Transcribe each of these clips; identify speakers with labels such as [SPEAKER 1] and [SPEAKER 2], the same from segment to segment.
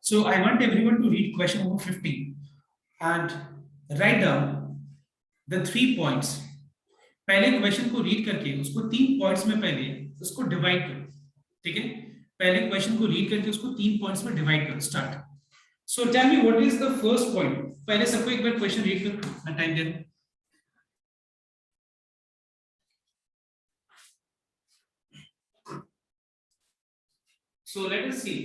[SPEAKER 1] So I want everyone to read question number 15 and write down the 3 points. पहले question को read करके उसको 3 points में पहले उसको डिवाइड करो, ठीक है? पहले क्वेश्चन को रीड करके उसको 3 पॉइंट्स में डिवाइड करो. Start. So tell me what is the first point. पहले सबको एक बार क्वेश्चन रीड करो, मैं टाइम दे रहा हूं. So let us see.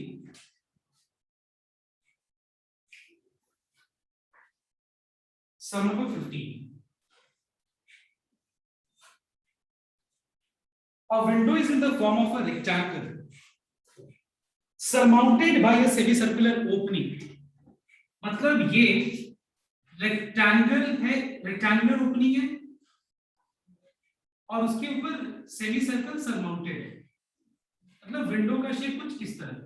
[SPEAKER 1] Sum number 15. A window is in the form of a rectangle surmounted by a semicircular opening. मतलब ये rectangle है, रेक्टेंगुलर ओपनिंग है और उसके ऊपर सेमी सर्कल सरमाउंटेड है. मतलब विंडो का शेप कुछ इस तरह.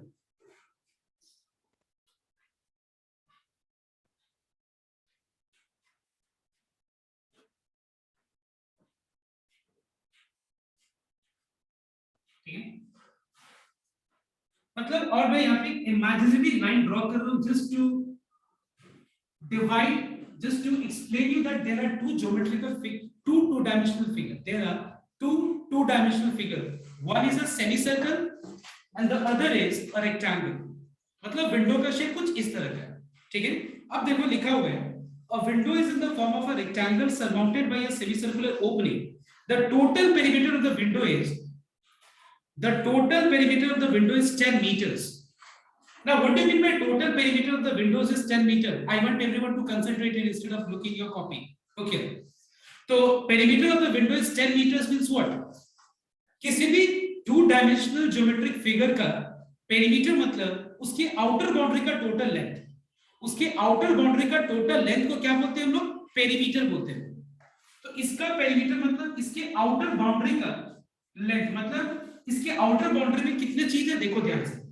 [SPEAKER 1] ठीक है, मतलब और मैं यहाँ पे इमेजिनरी लाइन ड्रॉ कर रहा हूं just to divide, just to explain you that there are two geometrical two-dimensional figure. There are two-dimensional figure. One is a semicircle and the other is a rectangle. मतलब window का shape कुछ इस तरह का है. ठीक है, अब देखो लिखा हुआ है a window is in the form of a rectangle surmounted by a semicircular opening. The total perimeter of the window is 10 meters. Now, what do you mean by total perimeter of the windows is 10 meter? I want everyone to concentrate it instead of looking your copy. Okay. So, perimeter of the window is 10 meters means what? किसी भी two dimensional geometric figure का perimeter मतलब उसके outer boundary का total length. उसके outer boundary का total length को क्या बोलते हैं हम लोग? Perimeter बोलते हैं. तो इसका perimeter मतलब इसके outer boundary का length, मतलब इसके outer boundary में कितने चीज है देखो ध्यान से.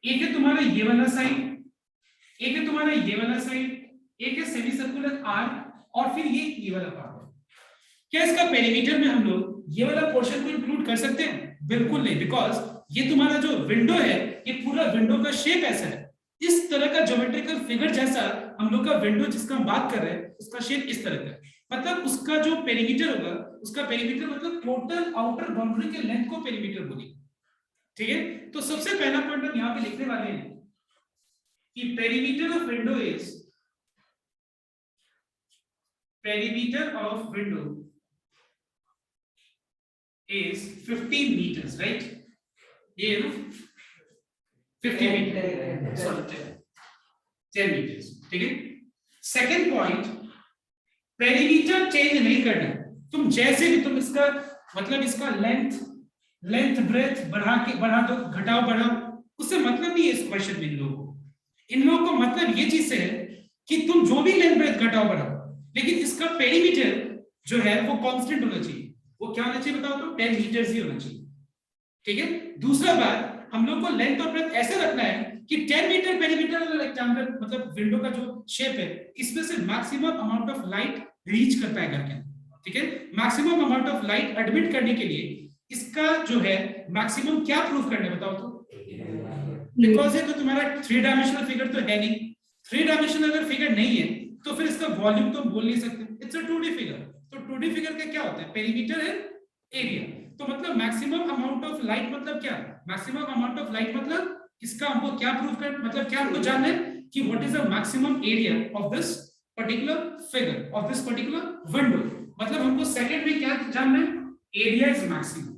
[SPEAKER 1] एक है तुम्हारा ये वाला साइड, एक है तुम्हारा ये वाला साइड, एक है सेमी सर्कुलर आर्क और फिर ये वाला पार्ट. क्या इसका पेरीमीटर में हम लोग ये वाला पोर्शन को इंक्लूड कर सकते हैं? बिल्कुल नहीं, बिकॉज ये तुम्हारा जो विंडो है ये पूरा विंडो का शेप ऐसा है. इस तरह का ज्योमेट्रिकल फिगर जैसा हम लोग का विंडो जिसका हम बात कर रहे हैं उसका शेप इस तरह का है. मतलब उसका जो पेरीमीटर होगा, उसका पेरीमीटर मतलब टोटल आउटर बाउंड्री के लेंथ को पेरीमीटर बोलेंगे. ठीक है, तो सबसे पहला पॉइंट हम यहां पे लिखने वाले हैं कि perimeter of window is 15 meters, right? ये ना 15 मीटर, सॉरी 10 meters. ठीक है. सेकंड पॉइंट, पेरीमीटर चेंज नहीं करना. तुम जैसे भी तुम इसका मतलब इसका लेंथ ब्रेथ बढ़ा दो, घटाओ बढ़ाओ, उससे मतलब नहीं है इस क्वेश्चन में. इन लोगों को मतलब ये चीज से है कि तुम जो भी लेंथ ब्रेथ घटाओ बढ़ाओ, लेकिन इसका पेरीमीटर जो है वो कांस्टेंट होना चाहिए. वो क्या होना चाहिए बताओ तो? 10 मीटर्स ही होना चाहिए. ठीक है. दूसरा बात, हम लोग को लेंथ और ब्रेथ ऐसे रखना है कि 10 मीटर पेरीमीटर रेक्टेंगल मतलब विंडो का जो शेप है इसमें से maximum amount of light reach करता है घर के अंदर. ठीक है, maximum amount of light admit करने के लिए इसका जो है मैक्सिमम क्या प्रूफ करने बताओ तो? बिकॉज ये तो तुम्हारा 3 डायमेंशनल फिगर तो है नहीं. 3 डायमेंशनल अगर फिगर नहीं है तो फिर इसका वॉल्यूम तो बोल नहीं सकते. It's a 2D figure. तो 2D फिगर का क्या होता है? Perimeter and area. तो मतलब मैक्सिमम अमाउंट ऑफ लाइट मतलब क्या? मैक्सिमम अमाउंट ऑफ लाइट मतलब इसका हमको क्या प्रूफ कर, मतलब क्या हमको जानना है कि what is the maximum area of this particular figure, of this particular window. मतलब हमको सेकंड में क्या जानना है? Area is maximum.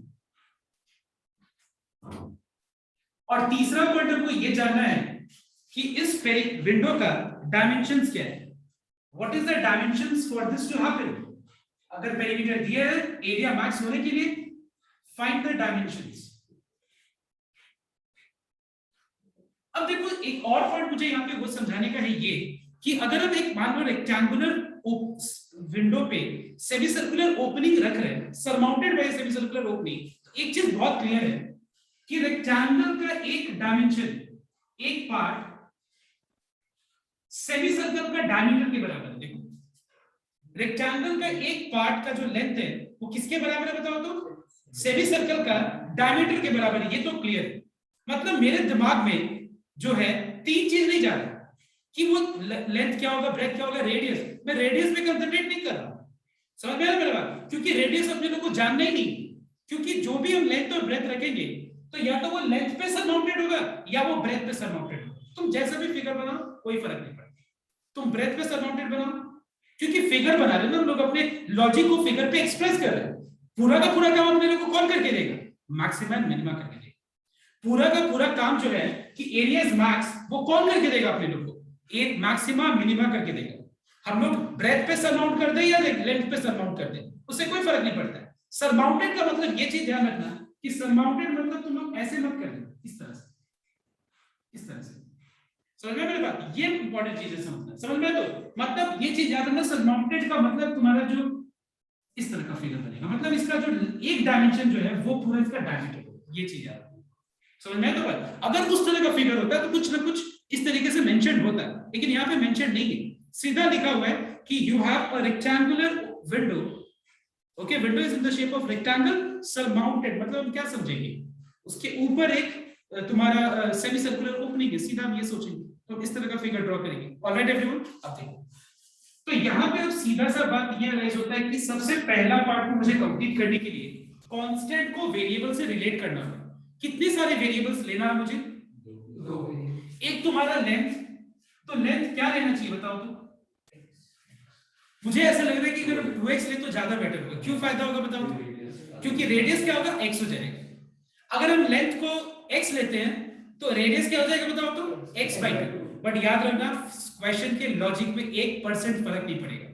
[SPEAKER 1] और तीसरा पॉइंट हमको ये जानना है कि इस विंडो का डायमेंशंस क्या है. What is the dimensions for this to happen? अगर पेरीमीटर दिया है एरिया मैक्स होने के लिए, फाइंड द डायमेंशंस. अब देखो एक और पॉइंट मुझे यहाँ पे वो समझाने का है ये कि अगर हम एक मान लो रेक्टेंगुलर विंडो पे सेमी सर्कुलर ओपनिंग रख रहे हैं, surmounted bye semi circular opening, तो एक चीज बहुत क्लियर है कि रेक्टेंगल का एक डायमेंशन, एक पार्ट सेमी सर्कल का डायमीटर के बराबर है. देखो रेक्टेंगल का एक पार्ट का जो लेंथ है वो किसके बराबर है बताओ तो? सेमी सर्कल का डायमीटर के बराबर है. ये तो क्लियर है. मतलब मेरे दिमाग में जो है तीन चीज नहीं जान रहा कि वो लेंथ क्या होगा, ब्रेथ क्या होगा, रेडियस। मैं रेडियस पे कंसंट्रेट नहीं कर रहा, समझ में आया मेरी बात? क्योंकि रेडियस अपने लोग को जानना ही नहीं, क्योंकि जो भी हम लेंथ और ब्रेथ रखेंगे तो या तो वो लेंथ पे सरमाउंटेड होगा या वो ब्रेथ पे सरमाउंटेड होगा। तुम जैसा भी फिगर बनाओ कोई फर्क नहीं पड़ता, तुम ब्रेथ पे सरमाउंटेड बनाओ, क्योंकि फिगर बना रहे हैं ना हम लोग, अपने लॉजिक को फिगर पे एक्सप्रेस कर रहे हैं। पूरा का पूरा काम अपने लोग को कौन करके देगा? मैक्सिमम मिनिमा करके देगा। पूरा का पूरा काम जो है कि एरिया इज मैक्स, वो कौन करके देगा अपने लोग को? एक मैक्सिमा मिनिमा करके देगा। हम लोग ब्रेथ पे सरमाउंट कर दे या लेंथ पे सरमाउंट कर दे, उससे कोई फर्क नहीं पड़ता है। सरमाउंटेड का मतलब ये चीज ध्यान रखना कि सरमाउंटेड मतलब तुम लोग ऐसे मत कर देना, इस तरह से, इस तरह से। समझ में मेरी बात? ये इंपॉर्टेंट चीज है समझना, समझ में? तो मतलब ये चीज याद रखना, सरमाउंटेड का मतलब तुम्हारा जो इस तरह का फिगर बनेगा, मतलब इसका जो एक डायमेंशन जो है वो पूरा इसका डायमीटर होगा, ये चीज याद रखना, समझ में? तो बात अगर उस तरह का फिगर होता है तो कुछ ना कुछ इस तरीके से मेंशन होता है, लेकिन यहाँ पे मेंशन नहीं है। सीधा लिखा हुआ है कि you have a rectangular window, okay, window is in the shape of rectangle surmounted, मतलब हम क्या समझेंगे? उसके ऊपर एक तुम्हारा सेमी सर्कुलर ओपनिंग है, सीधा हम ये सोचेंगे तो इस तरह का फिगर ड्रॉ करेंगे। ऑलराइट एवरीवन, अब देखो तो यहाँ पे अब सीधा सा बात ये रियलाइज होता है कि सबसे पहला पार्ट को मुझे कंप्लीट करने के लिए कांस्टेंट को वेरिएबल से रिलेट करना है। कितने सारे वेरिएबल्स लेना है मुझे? दो। एक तुम्हारा लेंथ, तो लेंथ क्या लेना चाहिए बताओ तो? मुझे ऐसा लग रहा है कि अगर 2x ले तो ज्यादा बेटर होगा। क्यों फायदा होगा बताओ तो? क्योंकि रेडियस क्या होगा? x हो जाएगा। अगर हम लेंथ को x लेते हैं तो रेडियस क्या हो जाएगा बताओ तो? x/2। बट याद रखना क्वेश्चन के लॉजिक में 1% फर्क नहीं पड़ेगा।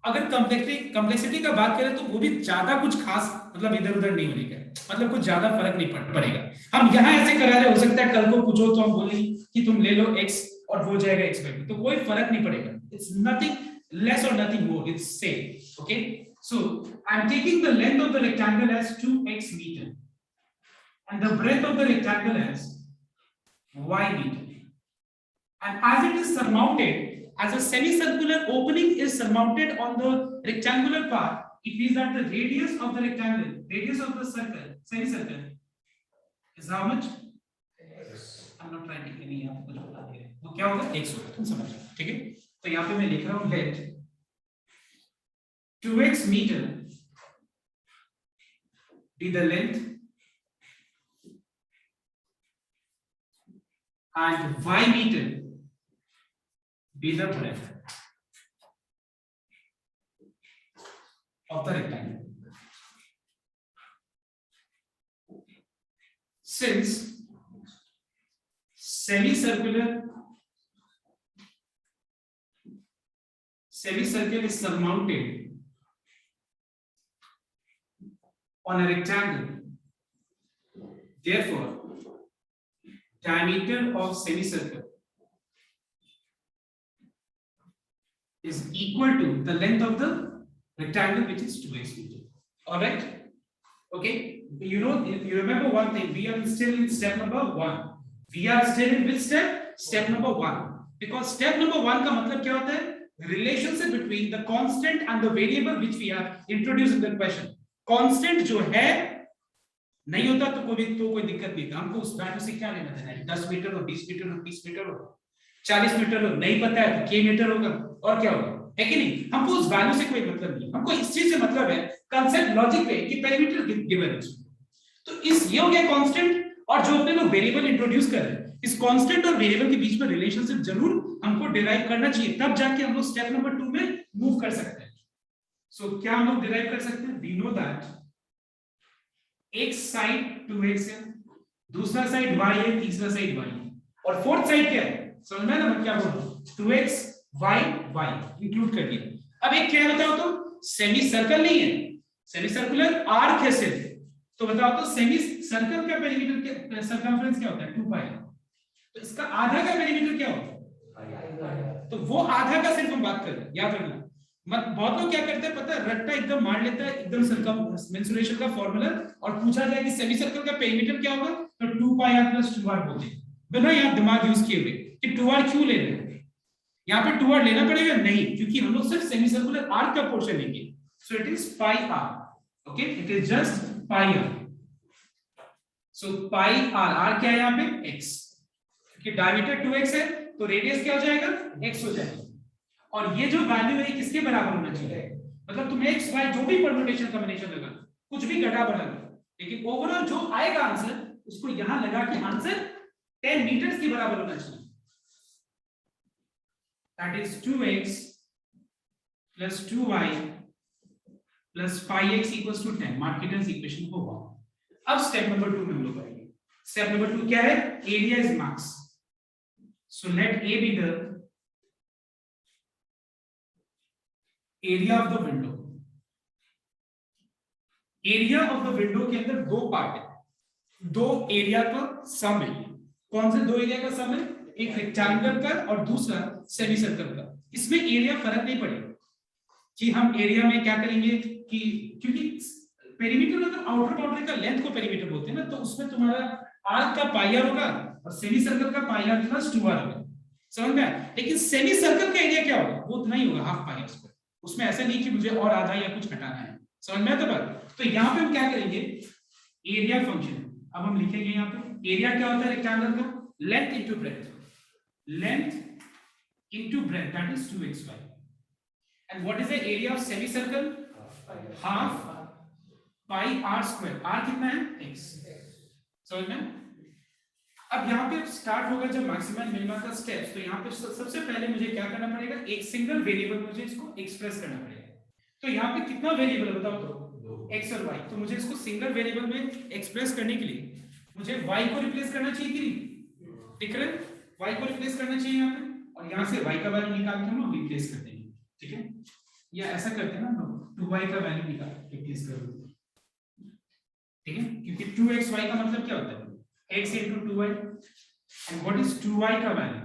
[SPEAKER 1] अगर कॉम्प्लेक्सिटी का बात करें तो वो भी ज्यादा कुछ खास मतलब इधर उधर नहीं होने का, मतलब कुछ ज्यादा फर्क नहीं पड़ेगा। हम यहाँ ऐसे करा रहे, हो सकता है कल को पूछो तो हम बोलेंगे कि तुम ले लो x और वो जाएगा x/2, तो कोई फर्क नहीं पड़ेगा। It's nothing less or nothing more, it's same. Okay, so I'm taking the length of the rectangle as 2x meter and the breadth of the rectangle as y meter, and as it is surmounted, as a semicircular opening is surmounted on the rectangular part, it means that the radius of the rectangle, radius of the circle, semicircle is how much? X. I'm not writing any यहाँ पे कुछ बता दे रहे, वो क्या होगा? x होगा, तुम समझ रहे, ठीक है? तो यहाँ पे मैं लिख रहा हूँ let 2x meter be the length and y meter be the breadth of the rectangle. Since semicircle is surmounted on a rectangle, therefore diameter of semicircle is equal to the length of the rectangle, which is 2x meter. All right, okay, you know, you remember one thing, we are still in step number 1. We are still in which step number 1, because step number 1 का मतलब क्या होता है? Relationship between the constant and the variable which we have introduced in the question. Constant जो है नहीं होता तो कोई दिक्कत नहीं था, हमको उस वैल्यू से क्या लेना देना है? 10 मीटर हो, 20 मीटर हो, 30 मीटर हो, 40 मीटर हो, नहीं पता है तो k मीटर होगा और क्या होगा, है कि नहीं? हमको उस वैल्यू से कोई मतलब नहीं, हमको इस चीज से मतलब है कांसेप्ट लॉजिक पे कि पेरीमीटर गिवन है। तो इस ये हो गया कांस्टेंट, और जो अपने लोग वेरिएबल इंट्रोड्यूस कर रहे हैं, इस कांस्टेंट और वेरिएबल के बीच में रिलेशनशिप जरूर हमको डिराइव करना चाहिए, तब जाके हम लोग स्टेप नंबर 2 में मूव कर सकते हैं। सो क्या हम लोग डिराइव कर सकते हैं? वी नो दैट एक साइड 2x है, दूसरा साइड y है, तीसरा साइड y है, और फोर्थ साइड क्या है? समझ में ना मैं क्या बोल रहा हूं? 2x y y इंक्लूड कर दिया। अब एक क्या है बताओ तो? सेमी सर्कल नहीं है, सेमी सर्कुलर आर्क है सिर्फ। तो बताओ तो सेमी सर्कल का पेरीमीटर सर्कमफ्रेंस क्या होता है? 2 पाई। तो इसका आधा का पेरीमीटर क्या होता है? तो वो आधा का सिर्फ हम बात कर रहे हैं, याद रखना मत। बहुत लोग क्या करते हैं पता है, रट्टा एकदम मार लेता है एकदम सर्कममेंसुरेशन का फार्मूला, और पूछा जाए कि सेमी सर्कल का पेरीमीटर क्या होगा तो 2 पाई r + 2r बोलते हैं, बिना यहाँ दिमाग यूज किए हुए कि 2r क्यों ले रहे हैं। यहाँ पे 2r लेना पड़ेगा नहीं, क्योंकि हम लोग सिर्फ सेमी सर्कुलर आर्क का पोर्शन लेंगे। So it is pi r, okay, it is just pi r। So pi r, r क्या है यहाँ पे? x, क्योंकि डायमीटर 2x है तो रेडियस क्या हो जाएगा x हो जाएगा। और ये जो वैल्यू है किसके बराबर होना चाहिए, मतलब तुम्हें x y जो भी परम्यूटेशन कॉम्बिनेशन लगा कुछ भी घटा बढ़ा, लेकिन ओवरऑल जो आएगा आंसर उसको यहां लगा के आंसर 10 मीटर्स के बराबर होना चाहिए। That is 2x plus 2y plus 5x equals to 10 marketers equation होगा। अब स्टेप नंबर 2 में हम लोग करेंगे। स्टेप नंबर 2 क्या है, area is marks, so let A be the area of the window. Area of the window के अंदर दो पार्ट है, दो एरिया का सम है। कौन से दो एरिया का सम है, एक रेक्टेंगल का और दूसरा सेमी सर्कल का। इसमें एरिया फर्क नहीं पड़ेगा कि हम एरिया में क्या करेंगे कि क्योंकि पेरीमीटर मतलब आउटर बाउंड्री का लेंथ को पेरीमीटर बोलते हैं ना, तो उसमें तुम्हारा आर्क का पाई आर होगा और सेमी सर्कल का पाई आर प्लस 2r होगा, समझ में आया। लेकिन सेमी सर्कल का एरिया क्या होगा, वो उतना ही होगा, हाफ पाई आर स्क्वायर। उसमें ऐसा नहीं कि मुझे और आधा या कुछ घटाना है, समझ में आया। तो बात तो यहाँ पे हम क्या करेंगे, एरिया फंक्शन अब हम लिखेंगे यहाँ पे एरिया क्या होता है रेक्टेंगल का, length into breadth, length into breadth that is 2xy। And what is the area of semicircle? Half pi r square. R कितना है? x. समझ में? अब यहाँ पे स्टार्ट होगा जब मैक्सिमम मिनिमम का स्टेप्स। तो यहाँ पे सबसे पहले मुझे क्या करना पड़ेगा, एक सिंगल वेरिएबल मुझे इसको एक्सप्रेस करना पड़ेगा। तो यहाँ पे कितना वेरिएबल है बताओ तो, x और y। तो मुझे इसको सिंगल वेरिएबल में एक्सप्रेस करने के लिए मुझे y को रिप्लेस करना चाहिए कि नहीं, दिख रहा है, y को रिप्लेस करना चाहिए यहाँ पे, और यहाँ से y का वैल्यू निकाल के हम रिप्लेस कर देंगे, ठीक है। या ऐसा करते हैं ना, 2y का वैल्यू निकाल रिप्लेस कर दो, ठीक है, क्योंकि 2xy का मतलब क्या होता है, x into 2y, and what is 2y का value,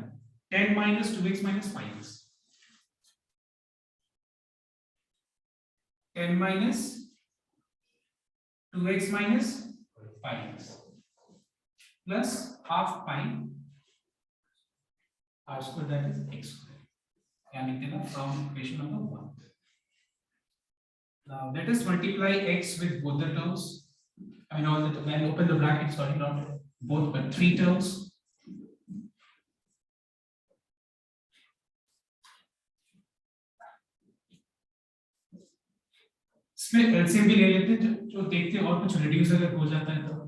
[SPEAKER 1] 10 minus 2x minus 5x, 10 minus 2x minus 5x plus half pi r square that is x square, क्या लिखते हैं ना, from equation number 1. Now let us multiply x with both the terms. I mean all the, when open the bracket, sorry, not both but 3 terms. इसमें LCM भी ले लेते हैं, जो देखते हैं और कुछ रिड्यूस अगर हो जाता है तो।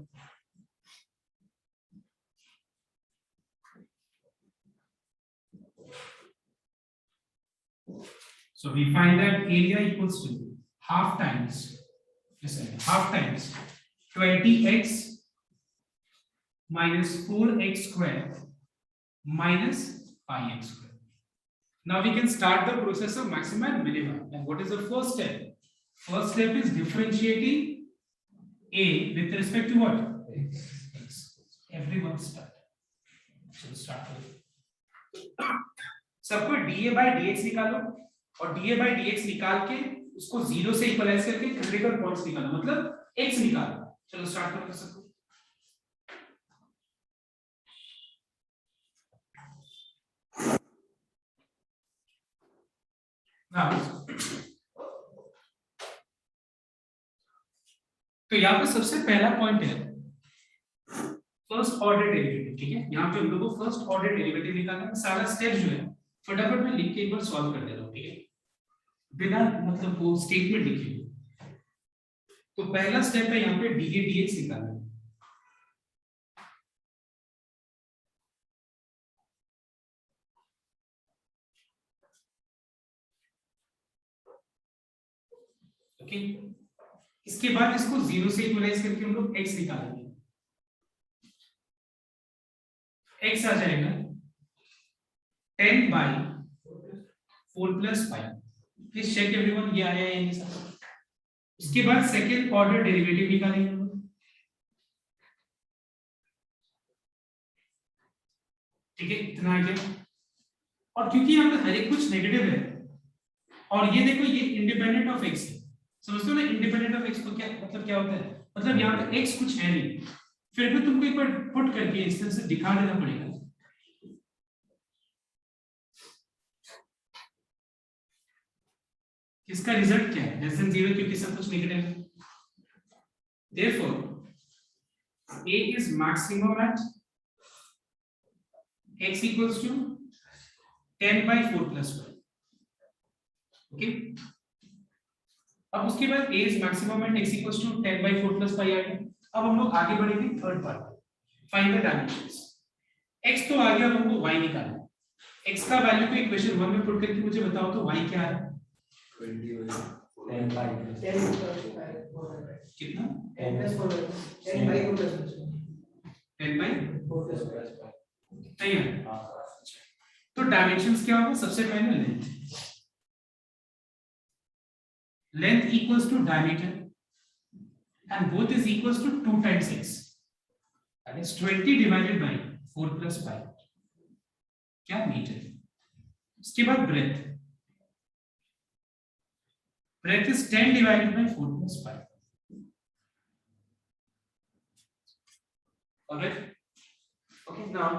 [SPEAKER 1] So we find that area equals to half times, listen, half times 20x minus 4x square minus 5x square. Now we can start the process of maximum and minimum. And what is the first step? First step is differentiating a with respect to what? X. Everyone start. So start with. सबको dA by dx निकालो और dA by dx निकाल के उसको 0 से equalise करके critical points निकालो, मतलब x निकालो। चलो स्टार्ट करो सबको। तो यहाँ पे सबसे पहला पॉइंट है फर्स्ट ऑर्डर डेरिवेटिव, ठीक है। यहाँ पे हम लोग को फर्स्ट ऑर्डर डेरिवेटिव निकालना है। सारा स्टेप जो है फटाफट में लिख के एक बार सॉल्व कर दे रहा हूँ, ठीक है, बिना मतलब वो स्टेटमेंट लिखे। तो पहला स्टेप है यहाँ पे dA dx निकालना है। ओके, इसके बाद इसको 0 से इक्वलाइज करके हम लोग x निकालेंगे। x आ जाएगा 10 by 4 plus 5। Please check everyone, ये आया है नहीं सब। इसके बाद सेकेंड ऑर्डर डेरिवेटिव निकालेंगे, ठीक है, इतना आ गया। और क्योंकि यहाँ पे हर एक कुछ नेगेटिव है और ये देखो ये इंडिपेंडेंट ऑफ x है, समझते हो ना, इंडिपेंडेंट ऑफ x को क्या मतलब, क्या होता है, मतलब यहाँ पे x कुछ है नहीं, फिर भी तुमको एक बार पुट करके इस तरह से दिखा देना पड़ेगा। इसका रिजल्ट क्या है, लेस देन 0, क्योंकि सब कुछ नेगेटिव है। Therefore, A is maximum at x equals to 10/4+1. Okay, अब उसके बाद a is maximum and x equals to 10/4+5 आ गया। अब हम लोग आगे बढ़ेंगे third part, find the dimensions. x तो आ गया, अब हमको y निकालना है। x का वैल्यू को इक्वेशन 1 में पुट करके मुझे बताओ तो y क्या है? 10 कितना? 10/4+5 नहीं है। तो डायमेंशंस क्या होगा? सबसे पहले length equals to diameter and both is equals to 2 times x, that is 20 divided by 4+5 क्या मीटर। उसके बाद breadth is 10 divided by 4+5। alright, okay, now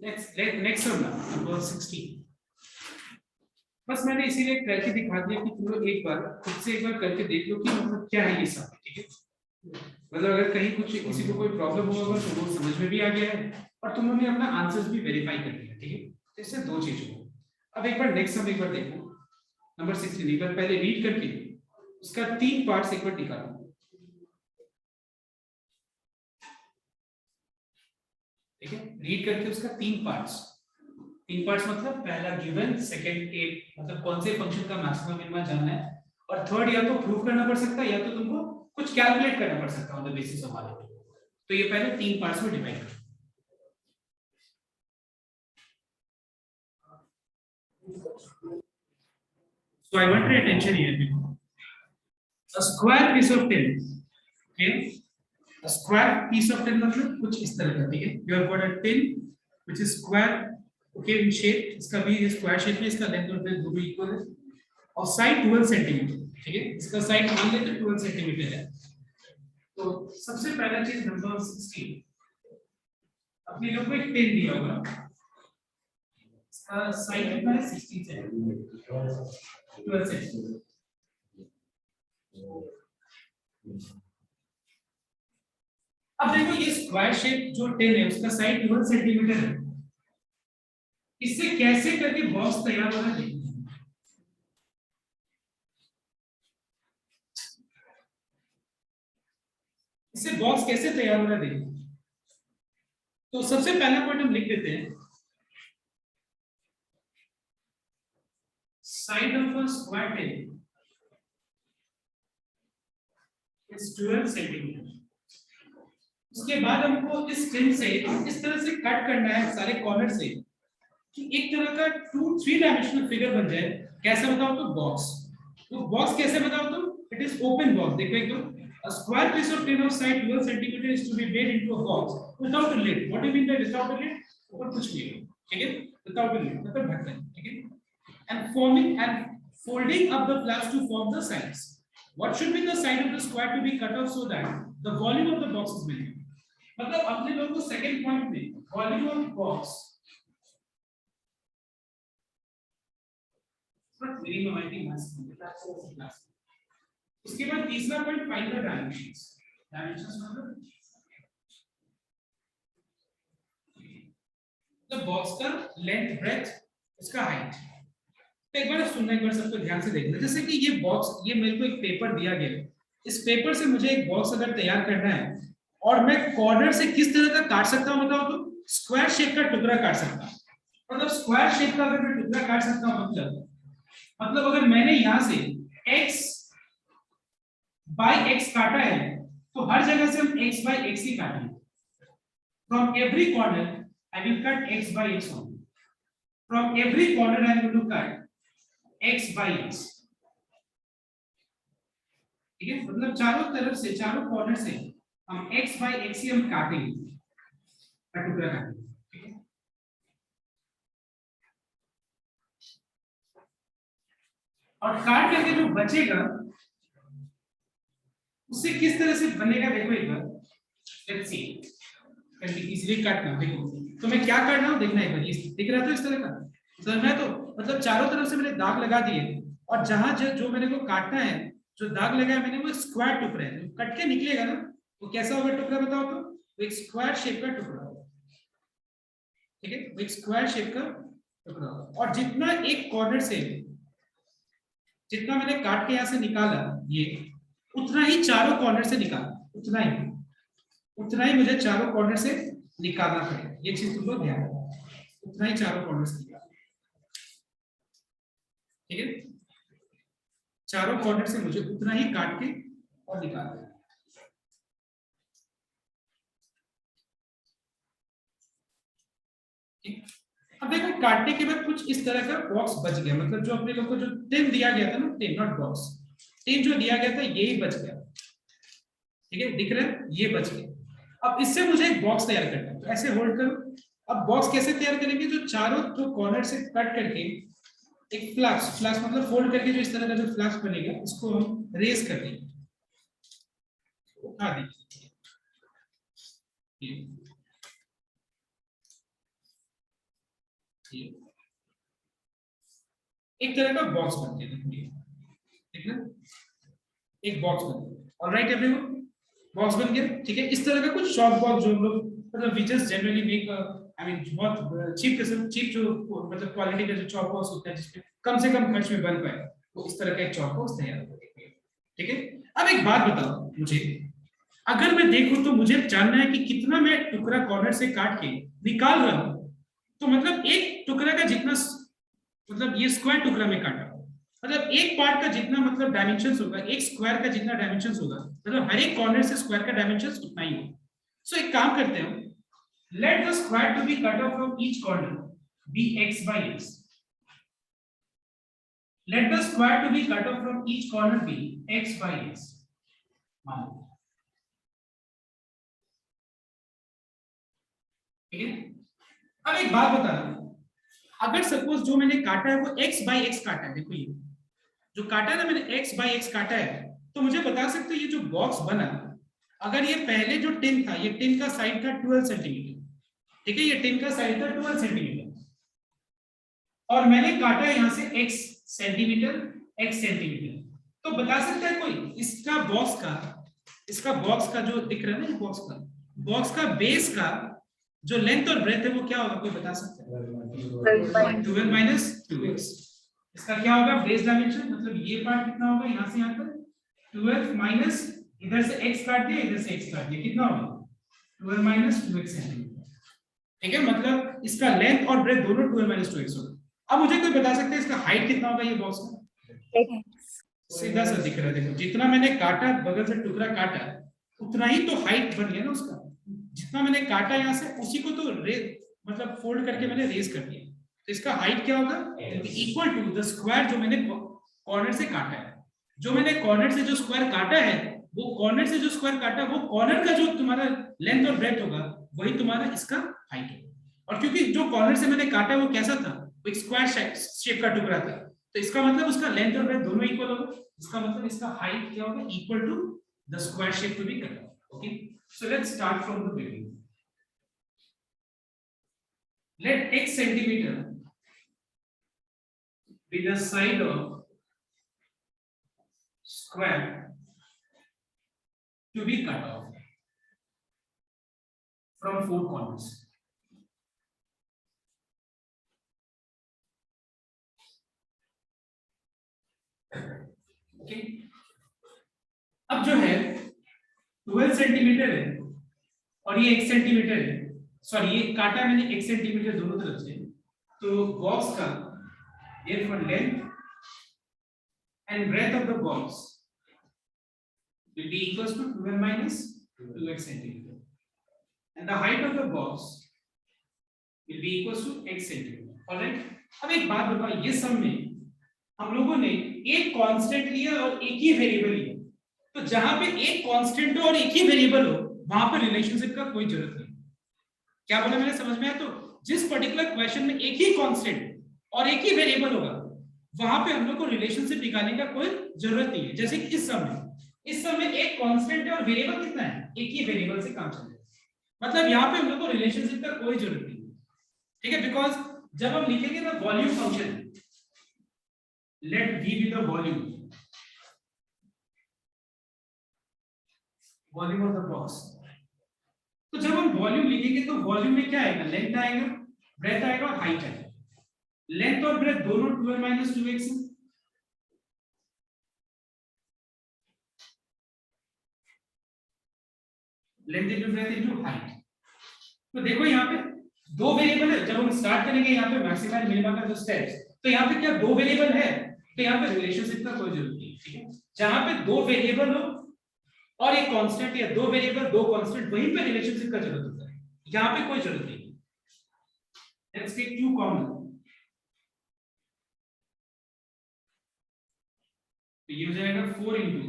[SPEAKER 1] next one number 16। बस मैंने इसीलिए करके दिखा दिया कि तुम लोग एक बार खुद से एक बार करके देख लो कि मतलब क्या है ये सब, ठीक है। मतलब अगर कहीं कुछ किसी को कोई प्रॉब्लम होगा तो वो समझ में भी आ गया है और तुम लोगों ने अपना आंसर्स भी वेरीफाई कर लिया, ठीक है। तो इससे दो चीजें हो। अब एक बार नेक्स्ट हम एक बार देखो नंबर 16, एक बार पहले रीड करके उसका 3 पार्ट्स एक बार निकालो, ठीक है। रीड करके उसका 3 पार्ट्स मतलब पहला गिवन, सेकंड एक मतलब कौन से फंक्शन का मैक्सिमम मिनिमम जानना है, और थर्ड या तो प्रूव करना पड़ सकता है या तो तुमको कुछ कैलकुलेट करना पड़ सकता है ऑन द बेसिस ऑफ आगे। तो ये पहले 3 पार्ट्स में डिवाइड करो। So I want your attention here. A square piece of tin, okay? A square piece of tin मतलब कुछ इस तरह का, ठीक है। You have got a tin which is square, okay, in shape. इसका भी स्क्वायर शेप में, इसका लेंथ और ब्रेड्थ दोनों इक्वल है और साइड 12 सेंटीमीटर, ठीक है। इसका साइड मान लेते 12 सेंटीमीटर है। तो सबसे पहला चीज नंबर 16, अपने लोग को एक पेन दिया होगा, इसका साइड कितना है? 16 सेंटीमीटर, 12 सेंटीमीटर। अब देखो ये स्क्वायर शेप जो टेन है उसका साइड 12 सेंटीमीटर है, इससे कैसे करके बॉक्स तैयार हो रहा है। इससे बॉक्स कैसे तैयार हो रहा है देखो। तो सबसे पहला पॉइंट हम लिख देते हैं, side of a square ten is 12 centimetre. उसके बाद हमको इस टेन से इस तरह से कट करना है सारे कॉर्नर से कि एक तरह का 2-3 डायमेंशनल फिगर बन जाए। कैसे बताओ तो बॉक्स, तो बॉक्स कैसे बताओ तो इट इज ओपन बॉक्स। देखो एकदम a square piece of tin of side 12 cm is to be made into a box without a lid. What do you mean by without a lid? ऊपर कुछ नहीं है, ठीक है, without a lid मतलब ढक्कन, ठीक है। and forming and folding up the flaps to form the sides. What should be the side of the square to be cut off so that the volume of the box is minimum? मतलब अपने लोगों को second point में volume of box minimum I think maximum. उसके बाद तीसरा point find the dimensions. Dimensions मतलब the box का लेंथ, ब्रेड्थ, उसका हाइट। तो एक बार सुनना, एक बार सबको ध्यान से देखना। जैसे कि ये बॉक्स, ये मेरे को एक पेपर दिया गया है, इस पेपर से मुझे एक बॉक्स अगर तैयार करना है और मैं कॉर्नर से किस तरह का काट सकता हूं बताओ तो स्क्वायर शेप का टुकड़ा काट सकता हूं। मतलब स्क्वायर शेप का अगर मैं टुकड़ा काट सकता हूं मतलब अगर मैंने यहां से x by x काटा है तो हर जगह से हम x by x ही काटेंगे। From every corner I will cut x by x only. From every corner I am going to cut x by x. ठीक है, मतलब चारों तरफ से, चारों कॉर्नर से हम x by x ही हम काटेंगे, टुकड़ा काटेंगे, ठीक है। और काट करके जो बचेगा उससे किस तरह से बनेगा देखो एक बार। लेट्स सी, इजीली काटना देखो। तो मैं क्या कर रहा हूं देखना एक बार, ये दिख रहा था इस तरह का। सर मैं तो मतलब चारों तरफ से मैंने दाग लगा दिए और जहां जो मेरे को काटना है, जो दाग लगाया मैंने वो स्क्वायर टुकड़ा है। कट के निकलेगा ना वो कैसा होगा टुकड़ा बताओ तो एक स्क्वायर शेप का टुकड़ा होगा। ठीक है, एक स्क्वायर शेप का टुकड़ा और जितना एक कॉर्नर से जितना मैंने काट के यहां से निकाला ये उतना ही चारों कॉर्नर से निकाला, उतना ही मुझे चारों कॉर्नर से निकालना पड़ेगा। ये चीज तुम लोग ध्यान रखो, उतना ही चारों कॉर्नर से निकालना, ठीक है, चारों कॉर्नर से मुझे उतना ही काट के और निकालना है। अब देखो काटने के बाद कुछ इस तरह का बॉक्स बच गया, मतलब जो अपने लोग को जो टिन दिया गया था ना, टिन नॉट बॉक्स, टिन जो दिया गया था यही बच गया, ठीक है, दिख रहा है, ये बच गया। अब इससे मुझे एक बॉक्स तैयार करना है, तो ऐसे होल्ड करो। अब बॉक्स कैसे तैयार करेंगे, जो चारों जो कॉर्नर से कट करके एक फ्लैप्स, फ्लैप्स मतलब फोल्ड करके जो इस तरह का जो फ्लैप्स बनेगा उसको हम रेज कर देंगे, उठा देंगे, एक तरह का बॉक्स बन गया, ठीक है, एक बॉक्स बन गया। ऑलराइट एवरीवन, बॉक्स बन गया, ठीक है। इस तरह का कुछ शॉर्ट बॉक्स जो हम लोग मतलब we just generally make, I mean बहुत चीप किस्म, चीप जो मतलब क्वालिटी का जो चॉप बॉक्स होता है जिसमें कम से कम खर्च में बन पाए, वो इस तरह का एक चॉप बॉक्स तैयार करेंगे, ठीक है। अब एक बात बताओ मुझे, अगर मैं देखूं तो मुझे जानना है कि कितना मैं टुकड़ा कॉर्नर से काट के निकाल रहा हूं, तो मतलब एक टुकड़ा का जितना मतलब ये स्क्वायर टुकड़ा में काटा, मतलब एक पार्ट का जितना मतलब डायमेंशंस होगा, एक स्क्वायर का जितना डायमेंशंस होगा, मतलब हर एक कॉर्नर से स्क्वायर का डायमेंशंस उतना ही होगा। सो एक काम करते हैं, let the square to be cut off from each corner be x by x. Let the square to be cut off from each corner be x by x. ठीक है। अब एक बात बता रहा हूं, अगर सपोज जो मैंने काटा है वो x by x काटा है, देखो ये जो काटा है ना मैंने x by x काटा है, तो मुझे बता सकते हो ये जो बॉक्स बना, अगर ये पहले जो टिन था, ये टिन का साइड था 12 सेंटीमीटर, ठीक है, ये टिन का साइड था 12 सेंटीमीटर और मैंने काटा यहां से x सेंटीमीटर, x सेंटीमीटर, तो बता सकता है कोई इसका बॉक्स का जो दिख रहा है ना, बॉक्स का बेस का जो लेंथ और ब्रेथ है वो क्या होगा, कोई बता सकता है? 12 माइनस 2x, इसका क्या होगा बेस डायमेंशन, मतलब ये पार्ट कितना होगा यहां से यहां तक 12 माइनस इधर से x काट दिया, इधर से x काट दिया, कितना होगा 12 माइनस 2x सेंटीमीटर, ठीक है, मतलब इसका लेंथ और ब्रेथ दोनों 12 माइनस 2x होगा। अब मुझे कोई बता सकता है इसका हाइट कितना होगा ये बॉक्स का? सीधा सा दिख रहा है, देखो जितना मैंने काटा बगल से टुकड़ा काटा उतना ही तो हाइट बन गया ना उसका, जितना मैंने काटा यहां से उसी को तो मतलब फोल्ड करके मैंने रेज कर दिया, तो इसका हाइट क्या होगा इक्वल टू द स्क्वायर जो मैंने कॉर्नर से काटा है, जो मैंने कॉर्नर से जो स्क्वायर काटा है वो कॉर्नर से जो स्क्वायर काटा वो कॉर्नर का जो तुम्हारा लेंथ और ब्रेथ होगा वही तुम्हारा इसका हाइट होगा। और क्योंकि जो कॉर्नर से मैंने काटा वो कैसा था, वो एक स्क्वायर शेप का टुकड़ा था, तो इसका मतलब उसका लेंथ और ब्रेथ दोनों इक्वल होगा, इसका मतलब इसका हाइट क्या होगा equal to the square shape to be cut off. Okay, so let's start from the beginning. Let x centimeter be the side of square to be cut off from four corners. Okay. अब जो है 12 centimetre है और ये 1 centimetre है, sorry ये काटा मैंने 1 सेंटीमीटर दोनों तरफ से, तो बॉक्स का therefore length and breadth of the box will be equals to 12 minus 2x centimeter and the height of the box will be equals to x centimeter. Alright, अब एक बात बताओ, ये सब में हम लोगों ने एक कांस्टेंट लिया और एक ही वेरिएबल लिया, तो जहां पे एक कांस्टेंट हो और एक ही वेरिएबल हो वहां पर रिलेशनशिप का कोई जरूरत नहीं। क्या बोला मैंने, समझ में आया? तो जिस पर्टिकुलर क्वेश्चन में एक ही कांस्टेंट और एक ही वेरिएबल होगा वहां पे हम लोग को रिलेशनशिप निकालने का कोई जरूरत नहीं है। जैसे कि इस सम में एक कांस्टेंट है और वेरिएबल कितना है, एक ही वेरिएबल से काम चल रहा है, मतलब यहाँ पे हम लोग को रिलेशनशिप का कोई जरूरत नहीं है, ठीक है, बिकॉज जब हम लिखेंगे ना volume function, let v be the volume of the box, तो जब हम वॉल्यूम लिखेंगे तो वॉल्यूम में क्या आएगा, लेंथ आएगा, ब्रेथ आएगा और हाइट आएगा। लेंथ और ब्रेथ दोनों 2n माइनस 2x है। Length into breadth into height. तो देखो यहाँ पे दो वेरिएबल है। जब हम स्टार्ट करेंगे यहाँ पे मैक्सिमा और मिनिमा का जो स्टेप्स, तो यहाँ पे क्या दो वेरिएबल है, तो यहाँ पे रिलेशनशिप का कोई जरूरत नहीं, ठीक है। जहां पे दो वेरिएबल हो और एक कांस्टेंट या दो वेरिएबल दो कांस्टेंट, वहीं पे रिलेशनशिप का जरूरत होता है, यहाँ पे कोई जरूरत नहीं। लेट्स टेक q कॉमन, तो ये हो जाएगा 4 into,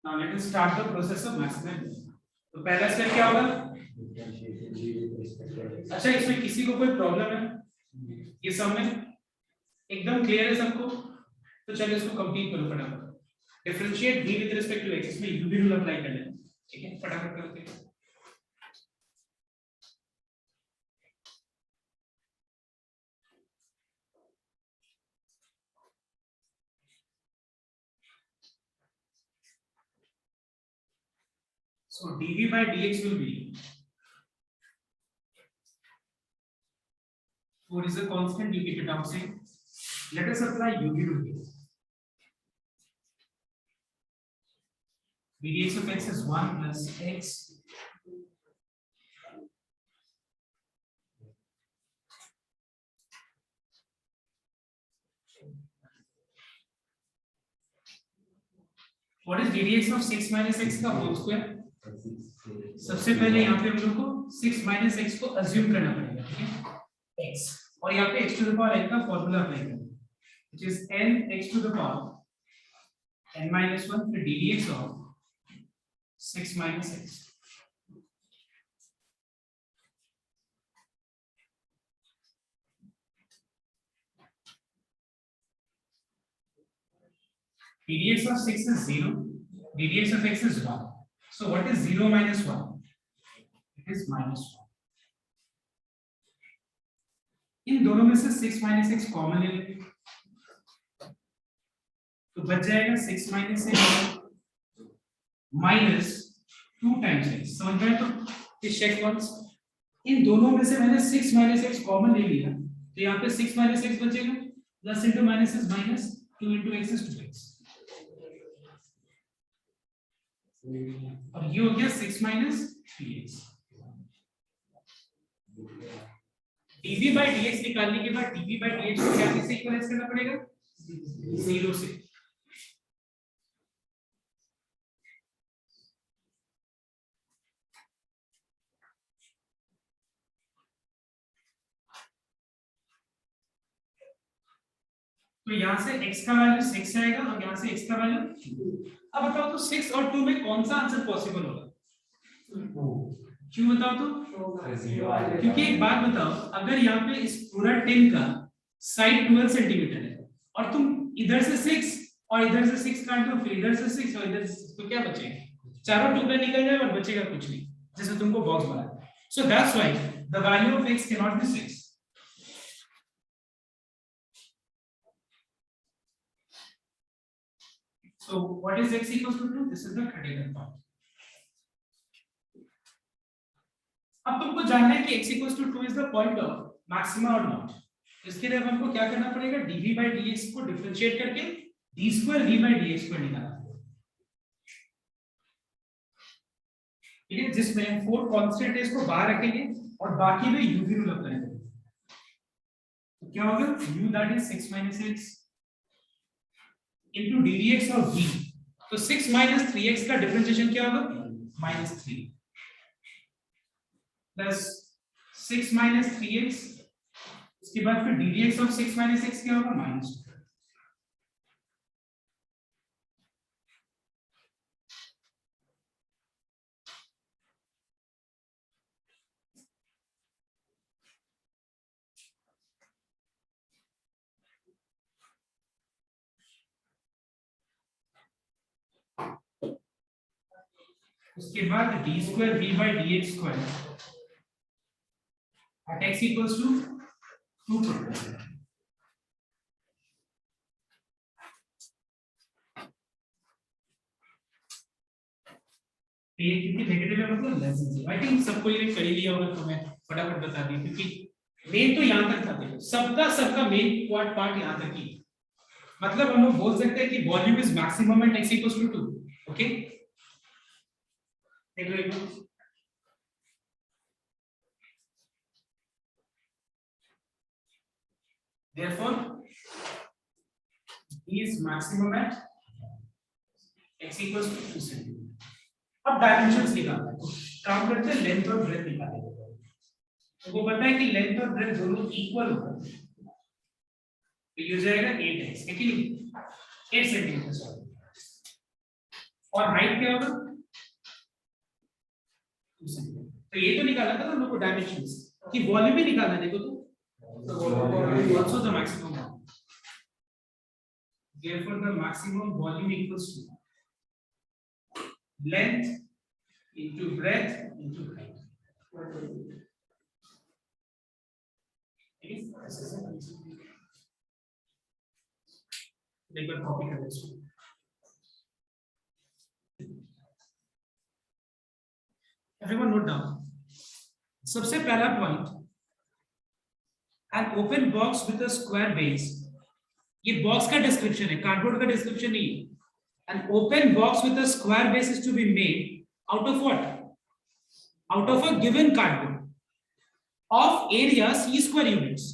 [SPEAKER 1] now let us start the process of maxima. तो पहला स्टेप क्या होगा? अच्छा, इसमें किसी को कोई प्रॉब्लम है? ये सब में एकदम क्लियर है सबको? तो चलो इसको कंप्लीट करो फटाफट। Differentiate v with respect to x, इसमें u भी रूल अप्लाई कर लेना, ठीक है, फटाफट करते हैं। So dv by dx will be 4 is a constant, you keep it outside. Let us apply uv rule here. v dx of x is 1 plus x what is ddx of 6 minus x का whole square? सबसे पहले यहाँ पे हम लोग को 6 minus x को assume करना पड़ेगा, ठीक है, x, और यहाँ पे x to the power n का फॉर्मूला अप्लाई करना, which is n x to the power n minus 1 फिर ddx of 6 minus x। ddx of 6 is 0, ddx of x is 1. So what is 0 minus 1? It is minus 1. इन दोनों में से 6 minus x common ले लेंगे, तो बच जाएगा 6 minus x minus 2 times x। समझ में? तो इस चेक वंस इन दोनों में से मैंने 6 minus x कॉमन ले लिया, तो यहाँ पे 6 minus x बचेगा, plus into minus is minus, 2 into x is 2x, और ये हो गया 6 minus 3x। dv by dx निकालने के बाद dv by dx को क्या से इक्वलाइज करना पड़ेगा? 0 से। तो यहाँ से x का वैल्यू 6 आएगा और यहाँ से x का वैल्यू 2। अब बताओ तो 6 और 2 में कौन सा आंसर पॉसिबल होगा? क्यों बताओ तो? क्योंकि एक बात बताओ, अगर यहाँ पे इस पूरा टिन का साइड 12 सेंटीमीटर है और तुम इधर से 6 और इधर से 6 काट दो, फिर इधर से 6 और इधर से 6, तो क्या बचेगा? चारों टुकड़े निकल जाए और बचेगा कुछ नहीं, जैसे तुमको बॉक्स बना। So that's why the value of x can not be 6। So what is x equals to 2? This is the critical point. अब तुमको जानना है कि x equals to 2 is the point of maxima or not। इसके लिए हमको क्या करना पड़ेगा? dv by dx को डिफरेंशिएट करके d square v by dx पर निकालना, ठीक है, जिसमें 4 कांस्टेंट है इसको बाहर रखेंगे और बाकी में u भी रूल अप्लाई करेंगे। तो क्या होगा? u that is 6 minus x into ddx of v। तो 6 minus 3x का डिफरेंशिएशन क्या होगा? -3 प्लस 6 minus 3x, इसके बाद फिर ddx of 6 minus x क्या होगा? -2। उसके बाद d square v by dx square at x equals to 2 ये क्योंकि नेगेटिव है मतलब लेस देन 0। आई थिंक सबको ये कर ही लिया होगा, तो मैं फटाफट बता दी क्योंकि मेन तो यहाँ तक था। देखो सबका मेन पार्ट यहाँ तक ही, मतलब हम लोग बोल सकते हैं कि volume is maximum at x equals to 2। Okay, देख लो एक बार। Therefore, B is maximum at x equals to 2 cm। अब डायमेंशंस निकालना है, काम करते हैं लेंथ और ब्रेथ निकालेंगे। तो वो पता है कि लेंथ और ब्रेथ दोनों इक्वल होगा, तो ये हो जाएगा 8x, है कि नहीं, 8 सेंटीमीटर सॉरी। और हाइट क्या होगा 2 सेंटीमीटर। तो ये तो निकाला था ना हम लोग को डायमेंशंस कि वॉल्यूम भी निकालना है। देखो तो also the maximum volume. Therefore, the maximum volume equals to length into breadth into height. एक बार कॉपी कर लें। Everyone note down. सबसे पहला point, an open box with a square base। ये बॉक्स का डिस्क्रिप्शन है, कार्डबोर्ड का डिस्क्रिप्शन नहीं है। An open box with a square base is to be made out of what? Out of a given cardboard of area c square units।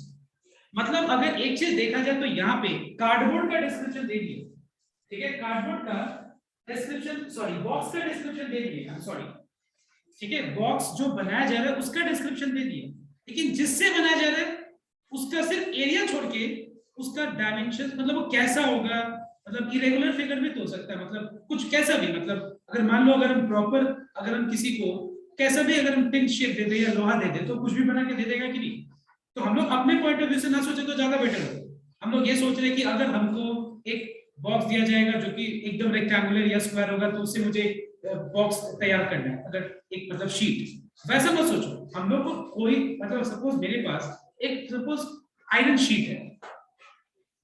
[SPEAKER 1] मतलब अगर एक चीज देखा जाए तो यहाँ पे कार्डबोर्ड का डिस्क्रिप्शन दे दिया, ठीक है, कार्डबोर्ड का डिस्क्रिप्शन सॉरी बॉक्स का डिस्क्रिप्शन दे दिया, सॉरी ठीक है, बॉक्स जो बनाया जा रहा है उसका डिस्क्रिप्शन दे दिया, लेकिन जिससे बनाया जा रहा है उसका सिर्फ एरिया छोड़ के उसका डायमेंशन, मतलब वो कैसा होगा, मतलब इरेगुलर फिगर भी तो हो सकता है, मतलब कुछ कैसा भी, मतलब अगर मान लो अगर हम प्रॉपर, अगर हम किसी को कैसा भी अगर हम पिन शेप दे दे या लोहा दे दे तो कुछ भी बना के दे देगा कि नहीं। तो हम लोग अपने पॉइंट ऑफ व्यू से ना सोचे तो ज्यादा बेटर होगा। हम लोग ये सोच रहे हैं कि अगर हमको एक बॉक्स दिया जाएगा जो कि एकदम रेक्टेंगुलर या स्क्वायर होगा तो उससे मुझे बॉक्स तैयार करना है, अगर एक मतलब शीट, वैसा मत सोचो। हम लोग को कोई मतलब सपोज मेरे पास एक सपोज आयरन शीट है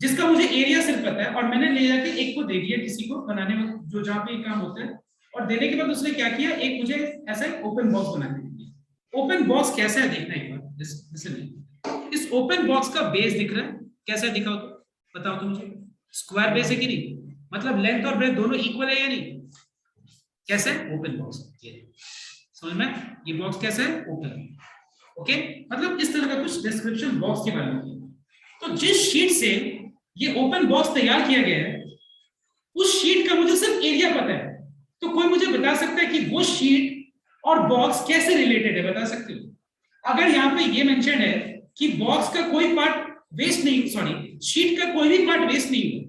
[SPEAKER 1] जिसका मुझे एरिया सिर्फ पता है और मैंने ले जाके एक को दे दिया किसी को बनाने में, जो जहाँ पे काम होता है, और देने के बाद उसने क्या किया, एक मुझे ऐसा एक ओपन बॉक्स बना के दिया। ओपन बॉक्स कैसा है देखना एक बार। इस ओपन बॉक्स का बेस दिख रहा है, कैसा है दिखाओ तो, बताओ तो मुझे। स्क्वायर बेस है कि नहीं, मतलब लेंथ और ब्रेथ दोनों इक्वल है या नहीं, कैसा है ओपन बॉक्स, समझ में, ये बॉक्स कैसा है ओपन है। ओके, मतलब इस तरह का कुछ डिस्क्रिप्शन बॉक्स के बारे में। तो जिस शीट से ये ओपन बॉक्स तैयार किया गया है उस शीट का मुझे सिर्फ एरिया पता है, तो कोई मुझे बता सकता है कि वो शीट और बॉक्स कैसे रिलेटेड है, बता सकते हो। अगर यहाँ पे ये मेंशन है कि बॉक्स का कोई पार्ट वेस्ट नहीं, सॉरी शीट का कोई भी पार्ट वेस्ट नहीं हुआ,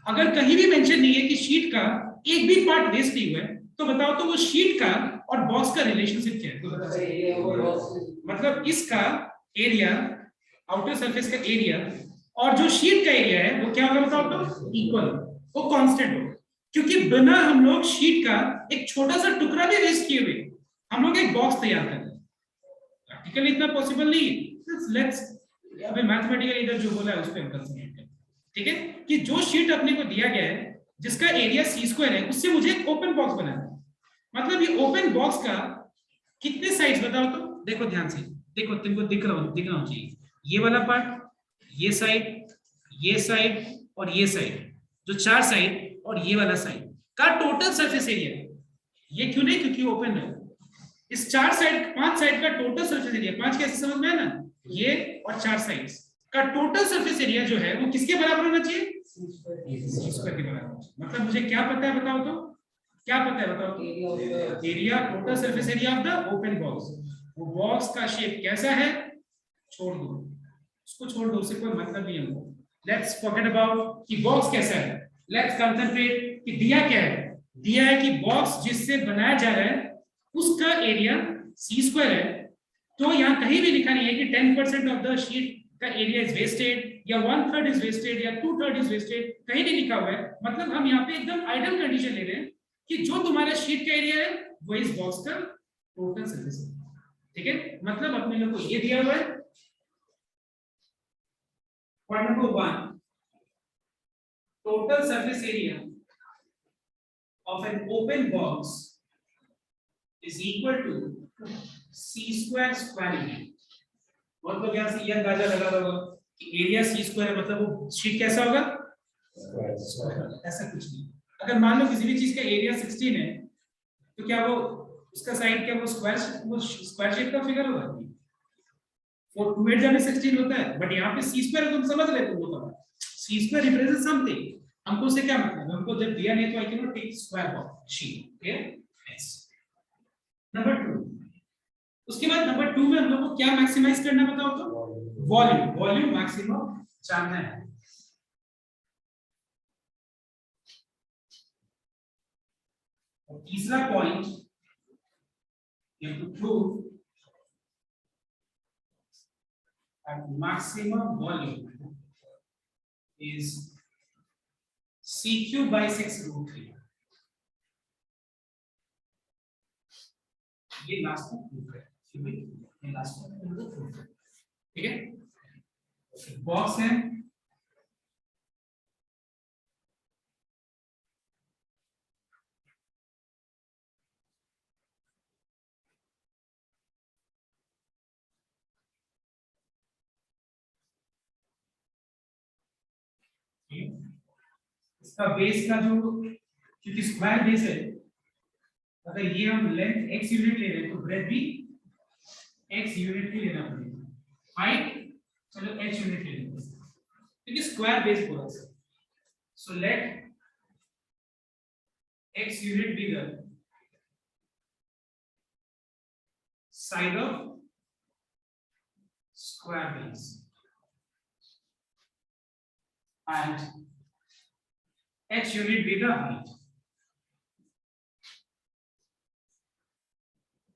[SPEAKER 1] अगर कहीं भी मेंशन नहीं है कि शीट का एक भी पार्ट वेस्ट नहीं हुआ है, तो बताओ तो वो शीट का और बॉक्स का रिलेशनशिप क्या है। मतलब इसका एरिया, आउटर सरफेस का एरिया और जो शीट का एरिया है वो क्या होगा बताओ तो, इक्वल, वो कांस्टेंट हो, क्योंकि बिना हम लोग शीट का एक छोटा सा टुकड़ा भी वेस्ट किए हुए हम लोग एक बॉक्स तैयार कर रहे हैं। प्रैक्टिकली इतना पॉसिबल नहीं है, लेट्स अबे मैथमेटिकल इधर जो बोला है उस पे हम कंसंट्रेट करें, ठीक है, कि जो शीट अपने को दिया गया है जिसका एरिया सी स्क्वायर है उससे मुझे एक ओपन बॉक्स बनाना है। मतलब ये ओपन बॉक्स का कितने साइड्स बताओ तो, देखो ध्यान से, देखो तुमको दिख रहा हो चाहिए, ये वाला पार्ट, ये साइड और ये साइड, जो चार साइड और ये वाला साइड का टोटल सरफेस एरिया है। ये क्यों नहीं, क्योंकि ओपन है। इस चार साइड, पांच साइड का टोटल सरफेस एरिया, पांच कैसे समझ में है ना, ये और चार साइड्स का टोटल सरफेस एरिया जो है वो किसके बराबर होना चाहिए, सी स्क्वायर के बराबर। मतलब मुझे क्या पता है बताओ तो, क्या पता है बताओ तो, area, total surface area of the open box. वो बॉक्स का शेप कैसा है छोड़ दो, उसको छोड़ दो, उससे कोई मतलब नहीं है हमको। लेट्स फॉरगेट अबाउट कि बॉक्स कैसा है, लेट्स कंसंट्रेट कि दिया क्या है। दिया है कि बॉक्स जिससे बनाया जा रहा है उसका एरिया सी स्क्वायर है। तो यहाँ कहीं भी लिखा नहीं है कि 10% ऑफ द शीट का एरिया इज वेस्टेड या 1/3 इज वेस्टेड या 2/3 इज वेस्टेड, कहीं नहीं लिखा हुआ है। मतलब हम यहाँ पे एकदम आइडियल कंडीशन ले रहे हैं कि जो तुम्हारा शीट का एरिया है वो इस बॉक्स का टोटल सरफेस है, ठीक है। मतलब अपने लोग को ये दिया हुआ है, point number 1, total surface area of an open box is equal to C square square unit. बहुत लोग यहाँ से ये अंदाजा लगा होगा कि एरिया सी स्क्वायर मतलब वो शीट कैसा होगा, ऐसा कुछ नहीं। अगर मान लो किसी भी चीज का एरिया 16 है तो क्या वो उसका साइड क्या वो स्क्वायर शेप का फिगर होगा? वो 2 8 में 16 होता है, बट यहाँ पे सी स्क्वायर तुम समझ रहे हो वो सी स्क्वायर रिप्रेजेंट समथिंग। हमको उससे क्या मतलब है, हमको जब दिया नहीं तो I can not take square of sheet. Okay yes. Number 2, उसके बाद नंबर 2 में हम लोग को क्या मैक्सिमाइज करना बताओ तो वॉल्यूम, वॉल्यूम मैक्सिमम जानना है। और तीसरा point you have to prove that maximum volume is CQ by 6 root 3। ये लास्ट में प्रूफ है, ये लास्ट में प्रूफ है, ठीक है। बॉक्स है इसका बेस का जो, क्योंकि स्क्वायर बेस है, अगर ये हम लेंथ x यूनिट ले रहे हैं तो ब्रेथ भी x यूनिट ही लेना पड़ेगा। हाइट चलो h यूनिट ले लेंगे क्योंकि स्क्वायर बेस पूरा है। So let x unit be the side of square base and h unit be the height.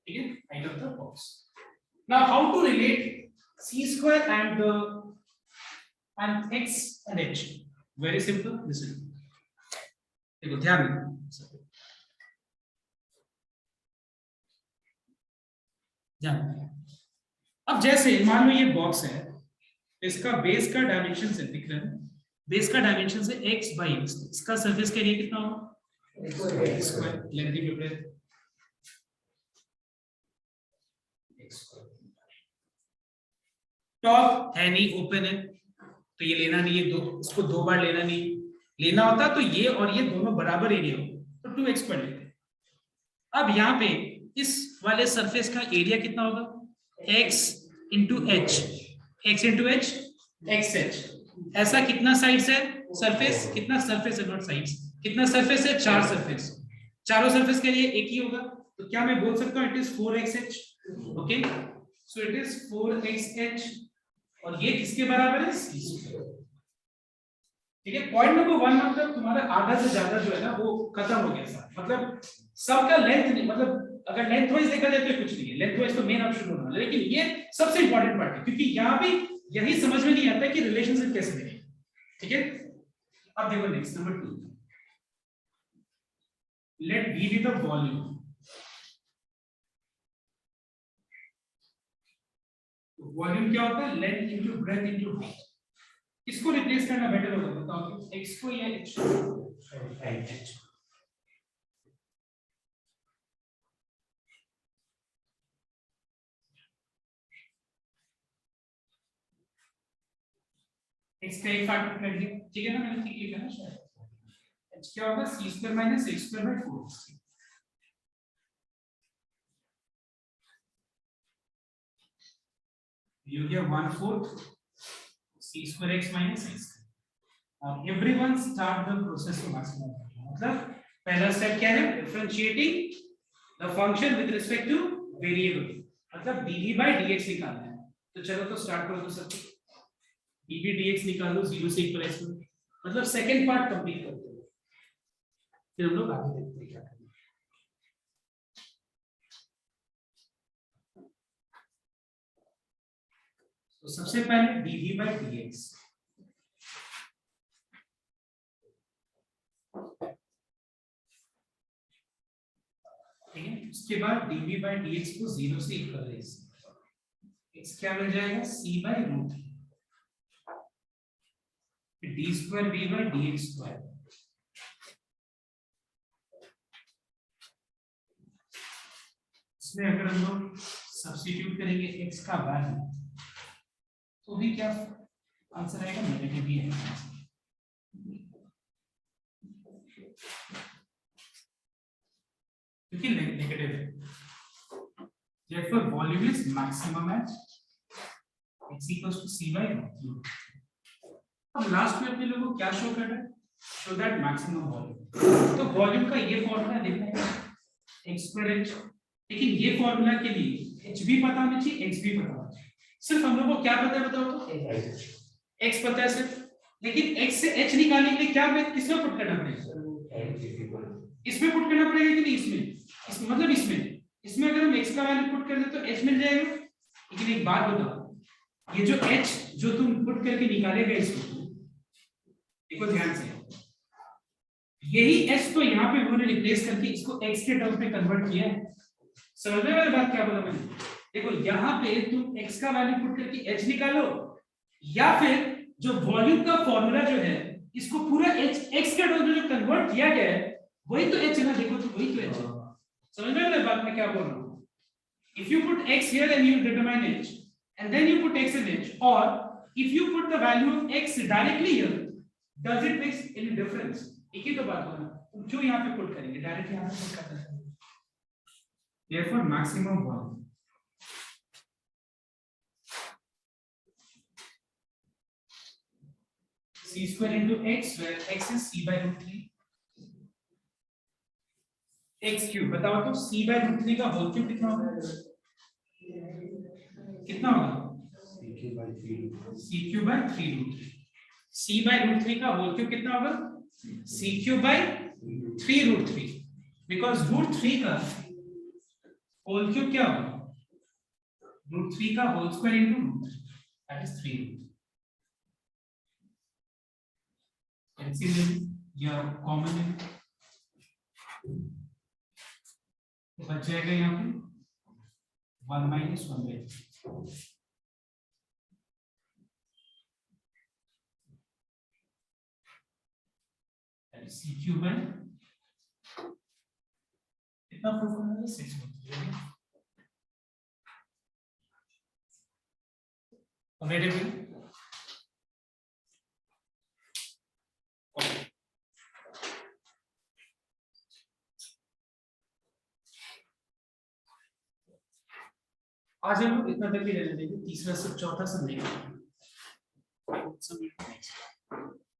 [SPEAKER 1] Okay, height of the box. Now how to relate c square and x and h? Very simple. Listen. देखो ध्यान अब जैसे मान लो ये box है, इसका base का dimension से दिख रहा है, बेस का डायमेंशन से x बाई x, इसका सरफेस का एरिया कितना होगा स्क्वायर, लेंथ की ब्रेथ टॉप है नहीं, ओपन है तो ये लेना नहीं है, दो इसको 2 बार लेना नहीं, लेना होता तो ये और ये दोनों बराबर एरिया हो तो 2x पढ़ लेते। अब यहाँ पे इस वाले सरफेस का एरिया कितना होगा x into H, x into H x H. ऐसा कितना साइड्स है सरफेस, कितना सरफेस है नॉट साइड्स, कितना सरफेस है 4 सरफेस, चारों सरफेस के लिए एक ही होगा तो क्या मैं बोल सकता हूँ it is 4xh। Okay so it is 4xh और ये किसके बराबर है ठीक है। पॉइंट नंबर 1 मतलब तुम्हारा आधा से ज्यादा जो है ना वो खत्म हो गया सर, मतलब सबका लेंथ नहीं, मतलब अगर लेंथ वाइज देखा जाए तो कुछ नहीं है, लेंथ वाइज तो मेन ऑप्शन होना, लेकिन ये सबसे इंपॉर्टेंट पार्ट है क्योंकि यहाँ पे यही समझ में नहीं आता कि रिलेशनशिप कैसे बने। ठीक है अब देखो next number 2, let v be the volume। Volume क्या होता है length into breadth into height. किसको रिप्लेस करना बेटर होगा बताओ, x को या h को? x का एक पार्ट कर लिया, ठीक है ना, मैंने ठीक लिखा ना शायद। h क्या होगा c square minus x square by 4। ये हो गया 1/4 c square x minus x। और everyone start the process to maximum, मतलब पहला स्टेप क्या है differentiating the function with respect to variable, मतलब dv by dx निकालना है। तो चलो तो स्टार्ट करो तो सब dv dx निकाल दो 0 से 1 पर x, मतलब सेकंड पार्ट कंप्लीट करते हो, फिर हम लोग आगे देखते हैं क्या करना है। तो सबसे पहले dv by dx, ठीक है, उसके बाद dv by dx को 0 से 1 कर रहे हैं, x क्या मिल जाएगा c by root d square v by dx square। इसमें अगर हम लोग सब्स्टिट्यूट करेंगे x का वैल्यू तो भी क्या आंसर आएगा, नेगेटिव ही आएगा। क्योंकि नेगेटिव है, therefore volume is maximum at x equals to c by q। अब लास्ट में अपने लोगों को क्या शो कर रहा है, शो दैट मैक्सिमम वॉल्यूम। तो वॉल्यूम का ये फॉर्मूला देखना है x स्क्वायर h, लेकिन ये फॉर्मूला के लिए h भी पता होना चाहिए, x भी पता होना चाहिए। सिर्फ हम लोग को क्या पता है बताओ तो, x पता है सिर्फ, लेकिन x से h निकालने के लिए क्या किसमें पुट करना पड़ेगा, इसमें पुट करना पड़ेगा कि नहीं, इसमें मतलब इसमें अगर हम x का वैल्यू पुट कर दे तो h मिल जाएगा। लेकिन एक बात बताओ, ये जो h जो तुम पुट करके निकालेगा इसको, देखो ध्यान से, यही h तो यहाँ पे उन्होंने रिप्लेस करके इसको x के टर्म में कन्वर्ट किया है। समझ में वाली बात क्या बोला मैंने, देखो यहाँ पे तुम x का वैल्यू पुट करके h निकालो, या फिर जो वॉल्यूम का फॉर्मूला जो है इसको पूरा h x के टर्म में जो कन्वर्ट किया गया है वही तो h है ना, देखो तो वही तो h है। समझ में वाली बात मैं क्या बोल रहा हूँ, if you put x here and you determine h and then you put x in h, or if you put the value of x directly here, does it make any difference? एक ही तो बात होना, तुम क्यों यहाँ पे put करेंगे, direct यहाँ पे पुट करते हैं। Therefore maximum volume c square into x, where x is c by root 3 x cube। बताओ तो c by root 3 का होल क्यूब कितना होगा, कितना होगा, c cube by 3 root 3। c by root 3 का होल क्यूब कितना होगा, c cube by 3 root 3, because root 3 का होल क्यूब क्या होगा, root 3 का whole square into root 3, that is 3 root 3। या कॉमन है तो बच जाएगा यहाँ पे 1 minus 1 by 3। c cube by कितना प्रूफ करना है, 6 में आज हम लोग इतना तक ही रहने देंगे, तीसरा से चौथा सब नहीं।